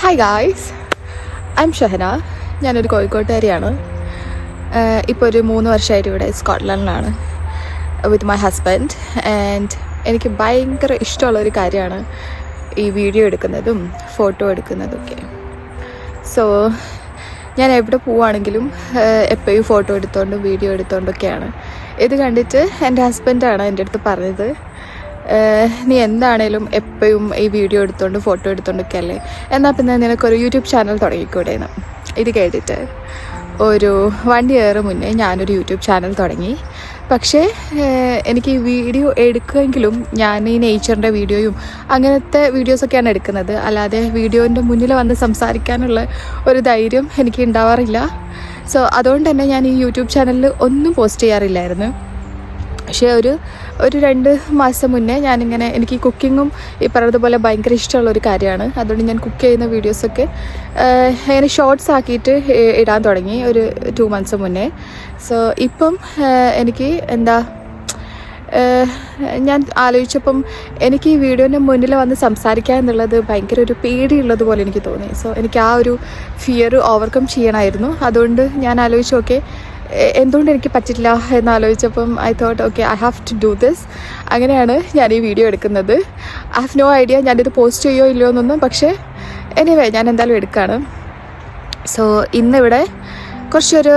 Hi guys, I M Shahana. ഞാനൊരു കോഴിക്കോട്ടുകാരിയാണ്. ഇപ്പോൾ ഒരു 3 വർഷമായിട്ട് ഇവിടെ സ്കോട്ട്ലൻഡിലാണ് വിത്ത് മൈ ഹസ്ബൻഡ്. ആൻഡ് എനിക്ക് ഭയങ്കര ഇഷ്ടമുള്ളൊരു കാര്യമാണ് ഈ വീഡിയോ എടുക്കുന്നതും ഫോട്ടോ എടുക്കുന്നതൊക്കെ. സോ ഞാൻ എവിടെ പോവുകയാണെങ്കിലും എപ്പോഴും ഫോട്ടോ എടുത്തുകൊണ്ടും വീഡിയോ എടുത്തുകൊണ്ടൊക്കെയാണ്. ഇത് കണ്ടിട്ട് എൻ്റെ ഹസ്ബൻഡാണ് എൻ്റെ അടുത്ത് പറഞ്ഞത്, നീ എന്താണേലും എപ്പോഴും ഈ വീഡിയോ എടുത്തുകൊണ്ട് ഫോട്ടോ എടുത്തുകൊണ്ടൊക്കെ അല്ലേ, എന്നാൽ പിന്നെ നിനക്കൊരു യൂട്യൂബ് ചാനൽ തുടങ്ങിക്കൂടേന്ന്. ഇത് കേട്ടിട്ട് ഒരു 1 ഇയർ മുന്നേ ഞാനൊരു യൂട്യൂബ് ചാനൽ തുടങ്ങി. പക്ഷേ എനിക്ക് ഈ വീഡിയോ എടുക്കുമെങ്കിലും ഞാൻ ഈ നേച്ചറിൻ്റെ വീഡിയോയും അങ്ങനത്തെ വീഡിയോസൊക്കെയാണ് എടുക്കുന്നത്. അല്ലാതെ വീഡിയോൻ്റെ മുന്നിൽ വന്ന് സംസാരിക്കാനുള്ള ഒരു ധൈര്യം എനിക്ക് ഉണ്ടാവാറില്ല. സോ അതുകൊണ്ട് തന്നെ ഞാൻ ഈ യൂട്യൂബ് ചാനലിൽ ഒന്നും പോസ്റ്റ് ചെയ്യാറില്ലായിരുന്നു. പക്ഷേ ഒരു 2 മാസം മുന്നേ ഞാനിങ്ങനെ, എനിക്ക് കുക്കിങ്ങും ഈ പറഞ്ഞതുപോലെ ഭയങ്കര ഇഷ്ടമുള്ളൊരു കാര്യമാണ്. അതുകൊണ്ട് ഞാൻ കുക്ക് ചെയ്യുന്ന വീഡിയോസൊക്കെ അങ്ങനെ ഷോർട്സ് ആക്കിയിട്ട് ഇടാൻ തുടങ്ങി ഒരു 2 months മുന്നേ. സോ ഇപ്പം എനിക്ക് ഞാൻ ആലോചിച്ചപ്പം എനിക്ക് ഈ വീഡിയോൻ്റെ മുന്നിൽ വന്ന് സംസാരിക്കുക എന്നുള്ളത് ഭയങ്കര ഒരു പേടിയുള്ളത് പോലെ എനിക്ക് തോന്നി. സോ എനിക്ക് ആ ഒരു ഫിയർ ഓവർകം ചെയ്യണമായിരുന്നു. അതുകൊണ്ട് ഞാൻ ആലോചിച്ചു, ഓക്കെ, എന്തുകൊണ്ട് എനിക്ക് പറ്റില്ല എന്നാലോചിച്ചപ്പം I thought okay, I have to do this. അങ്ങനെയാണ് ഞാൻ ഈ വീഡിയോ എടുക്കുന്നത്. ഐ ഹാവ് നോ ഐഡിയ ഞാനിത് പോസ്റ്റ് ചെയ്യുമോ ഇല്ലയോ എന്നൊന്നും, പക്ഷേ എനിവേ ഞാൻ എന്തായാലും എടുക്കുകയാണ്. സോ ഇന്നിവിടെ കുറച്ചൊരു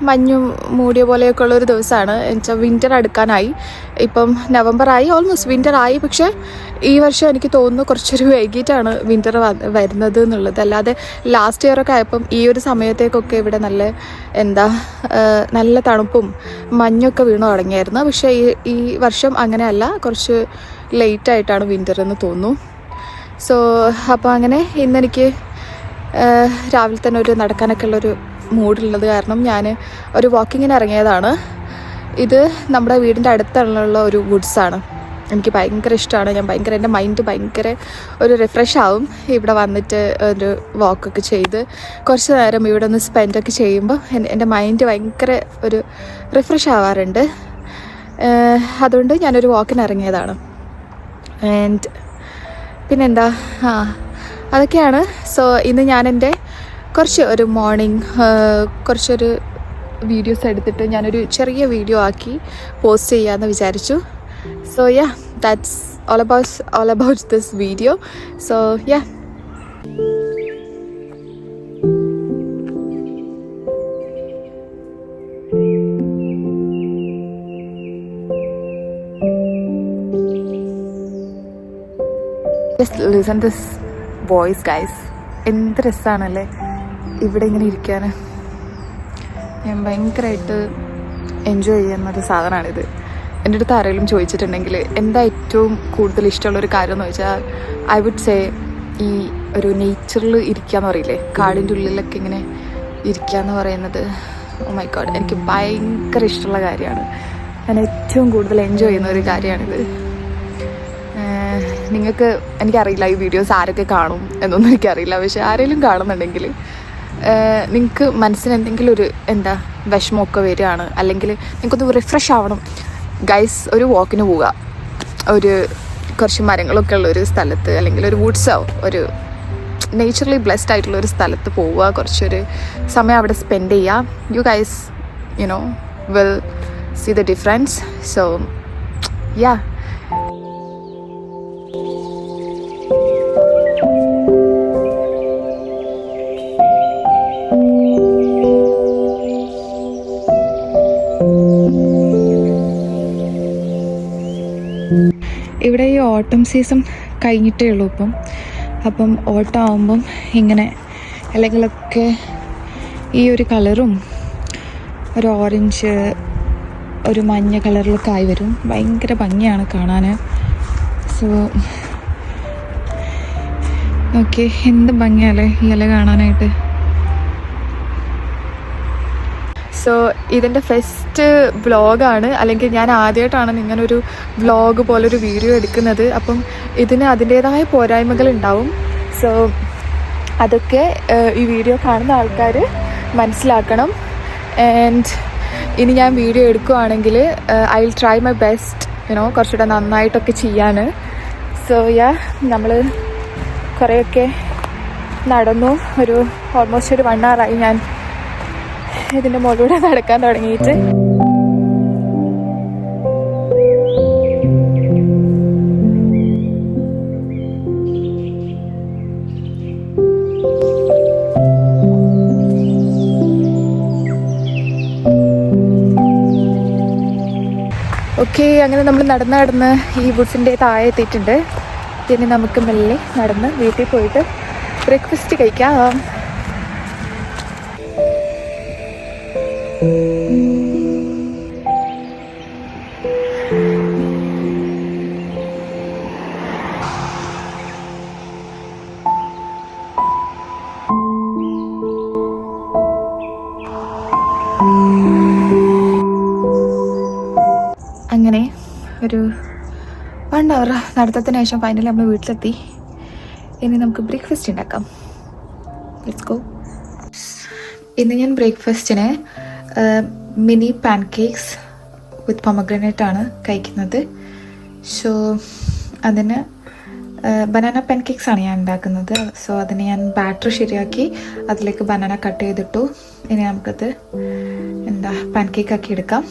മഞ്ഞു മൂടിയ പോലെയൊക്കെ ഉള്ളൊരു ദിവസമാണ്. എന്നുവെച്ചാൽ വിൻ്റർ അടുക്കാനായി. ഇപ്പം നവംബറായി, ഓൾമോസ്റ്റ് വിൻ്റർ ആയി. പക്ഷേ ഈ വർഷം എനിക്ക് തോന്നുന്നു കുറച്ചൊരു വൈകിട്ടാണ് വിൻ്റർ വരുന്നത് എന്നുള്ളത്. അല്ലാതെ ലാസ്റ്റ് ഇയറൊക്കെ ആയപ്പം ഈ ഒരു സമയത്തേക്കൊക്കെ ഇവിടെ നല്ല തണുപ്പും മഞ്ഞൊക്കെ വീണു തുടങ്ങിയായിരുന്നു. പക്ഷേ ഈ വർഷം അങ്ങനെയല്ല, കുറച്ച് ലേറ്റായിട്ടാണ് വിൻ്റർ എന്ന് തോന്നുന്നു. സോ അപ്പോൾ അങ്ങനെ ഇന്നെനിക്ക് രാവിലെ തന്നെ ഒരു നടക്കാനൊക്കെ ഉള്ളൊരു മൂഡുള്ളത് കാരണം ഞാൻ ഒരു വാക്കിങ്ങിന് ഇറങ്ങിയതാണ്. ഇത് നമ്മുടെ വീടിൻ്റെ അടുത്തുള്ള ഒരു വുഡ്സാണ്. എനിക്ക് ഭയങ്കര ഇഷ്ടമാണ്. എൻ്റെ മൈൻഡ് ഭയങ്കര ഒരു റിഫ്രഷ് ആവും ഇവിടെ വന്നിട്ട് ഒരു വാക്കൊക്കെ ചെയ്ത് കുറച്ച് നേരം ഇവിടെ ഒന്ന് സ്പെൻഡൊക്കെ ചെയ്യുമ്പോൾ എൻ്റെ മൈൻഡ് ഭയങ്കര ഒരു റിഫ്രഷ് ആവാറുണ്ട്. അതുകൊണ്ട് ഞാനൊരു വാക്കിന് ഇറങ്ങിയതാണ്. ആൻഡ് പിന്നെന്താ, അതൊക്കെയാണ്. സോ ഇന്ന് ഞാൻ എൻ്റെ ഒരു മോർണിംഗ് കുറച്ചൊരു വീഡിയോസ് എടുത്തിട്ട് ഞാനൊരു ചെറിയ വീഡിയോ ആക്കി പോസ്റ്റ് ചെയ്യാമെന്ന് വിചാരിച്ചു. So yeah, that's all about this video. So yeah. Just listen this voice, guys. എന്ത് രസമാണല്ലേ ഇവിടെ ഇങ്ങനെ ഇരിക്കാൻ. ഞാൻ ഭയങ്കരമായിട്ട് എൻജോയ് ചെയ്യുന്നൊരു സാധനമാണിത്. എൻ്റെ അടുത്ത് ആരെങ്കിലും ചോദിച്ചിട്ടുണ്ടെങ്കിൽ എന്താ ഏറ്റവും കൂടുതൽ ഇഷ്ടമുള്ളൊരു കാര്യം എന്ന് ചോദിച്ചാൽ ഐ വുഡ് സേ ഈ ഒരു നേച്ചറിൽ ഇരിക്കുക എന്ന് പറയില്ലേ, കാടിൻ്റെ ഉള്ളിലൊക്കെ ഇങ്ങനെ ഇരിക്കുക എന്ന് പറയുന്നത്, ഓ മൈ ഗോഡ്, എനിക്ക് ഭയങ്കര ഇഷ്ടമുള്ള കാര്യമാണ്. ഞാൻ ഏറ്റവും കൂടുതൽ എൻജോയ് ചെയ്യുന്ന ഒരു കാര്യമാണിത്. നിങ്ങൾക്ക്, എനിക്കറിയില്ല ഈ വീഡിയോസ് ആരൊക്കെ കാണും എന്നൊന്നും എനിക്കറിയില്ല. പക്ഷെ ആരെങ്കിലും കാണുന്നുണ്ടെങ്കിൽ നിങ്ങൾക്ക് മനസ്സിന് എന്തെങ്കിലും ഒരു വിഷമമൊക്കെ വരികയാണ്, അല്ലെങ്കിൽ നിങ്ങൾക്കൊന്ന് റിഫ്രഷ് ആവണം, ഗൈസ്, ഒരു വാക്കിന് പോവുക. കുറച്ച് മരങ്ങളൊക്കെ ഉള്ളൊരു സ്ഥലത്ത്, അല്ലെങ്കിൽ ഒരു വുഡ്സോ ഒരു നേച്ചറലി ബ്ലെസ്ഡ് ആയിട്ടുള്ളൊരു സ്ഥലത്ത് പോവുക, കുറച്ചൊരു സമയം അവിടെ സ്പെൻഡ് ചെയ്യുക. You guys will see the difference. So yeah. ഇവിടെ ഈ ഓട്ടം സീസൺ കഴിഞ്ഞിട്ടേ ഉള്ളൂ അപ്പം ഓട്ടം ആകുമ്പം ഇങ്ങനെ ഇലകളൊക്കെ ഈ ഒരു കളറും ഒരു ഓറഞ്ച് ഒരു മഞ്ഞ കളറിലൊക്കെ ആയി വരും. ഭയങ്കര ഭംഗിയാണ് കാണാൻ. സോ ഓക്കെ, എന്ത് ഭംഗിയല്ലേ ഈ ഇല കാണാനായിട്ട്. സോ ഇതിൻ്റെ ഫസ്റ്റ് വ്ളോഗാണ്, അല്ലെങ്കിൽ ഞാൻ ആദ്യമായിട്ടാണ് ഇങ്ങനൊരു വ്ളോഗ് പോലൊരു വീഡിയോ എടുക്കുന്നത്. അപ്പം ഇതിന് അതിൻ്റേതായ പോരായ്മകൾ ഉണ്ടാവും. സോ അതൊക്കെ ഈ വീഡിയോ കാണുന്ന ആൾക്കാർ മനസ്സിലാക്കണം. ആൻഡ് ഇനി ഞാൻ വീഡിയോ എടുക്കുകയാണെങ്കിൽ I will try my best കുറച്ചുകൂടെ നന്നായിട്ടൊക്കെ ചെയ്യാൻ. സോ യാ, നമ്മൾ കുറേയൊക്കെ നടന്നു. ഒരു ഓൾമോസ്റ്റ് ഒരു 1 hour ആയി ഞാൻ ഇതിൻ്റെ മുകളിലൂടെ നടക്കാൻ തുടങ്ങിയിട്ട്. ഓക്കെ, അങ്ങനെ നമ്മൾ നടന്ന് ഈ വുഡ്സിൻ്റെ താഴെ എത്തിയിട്ടുണ്ട്. പിന്നെ നമുക്ക് മെല്ലെ നടന്ന് വീട്ടിൽ പോയിട്ട് ബ്രേക്ക്ഫാസ്റ്റ് കഴിക്കാം. അങ്ങനെ ഒരു 1 hour നടത്തത്തിന് ശേഷം ഫൈനലി നമ്മൾ വീട്ടിലെത്തി. ഇനി നമുക്ക് ബ്രേക്ക്ഫാസ്റ്റ് ഉണ്ടാക്കാം. Let's go. ഇന്ന് ഞാൻ ബ്രേക്ക്ഫാസ്റ്റിന് മിനി പാൻകേക്സ് വിത്ത് പൊമഗ്രാനേറ്റ് ആണ് കഴിക്കുന്നത്. സോ അതിന് ബനാന പാൻകേക്സ് ആണ് ഞാൻ ഉണ്ടാക്കുന്നത്. സോ അതിന് ഞാൻ ബാറ്റർ ശരിയാക്കി അതിലേക്ക് ബനാന കട്ട് ചെയ്തിട്ടു. ഇനി നമുക്കത് പാൻകേക്ക് ആക്കി എടുക്കാം.